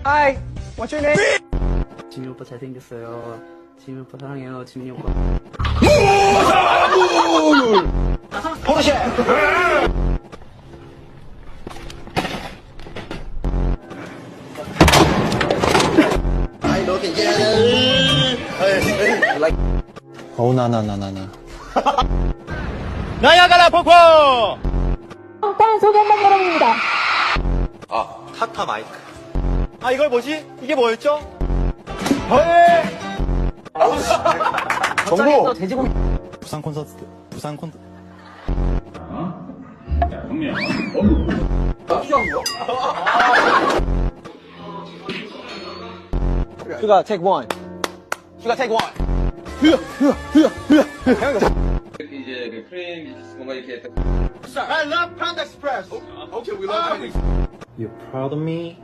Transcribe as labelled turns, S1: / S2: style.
S1: Hi, what's your name?
S2: 지민 오빠 잘생겼어요. 지민 오빠 사랑해요. 지민이 오빠.
S1: 포르쉐. I look at you. Like.
S3: 나.
S1: 나야가라 폭포.
S4: 일단 소개 한번 여러분입니다.
S1: 타타 마이크. 아 이걸 뭐지? 이게 뭐였죠? 헐.
S2: 정보. 돼지고기.
S3: 부산 콘서트.
S1: 슈가 take one. 슈가 take one.
S5: 이제 그 크림 뭔가 이렇게
S1: I love Panda Express. Okay, we love Panda Express.
S3: You proud of me?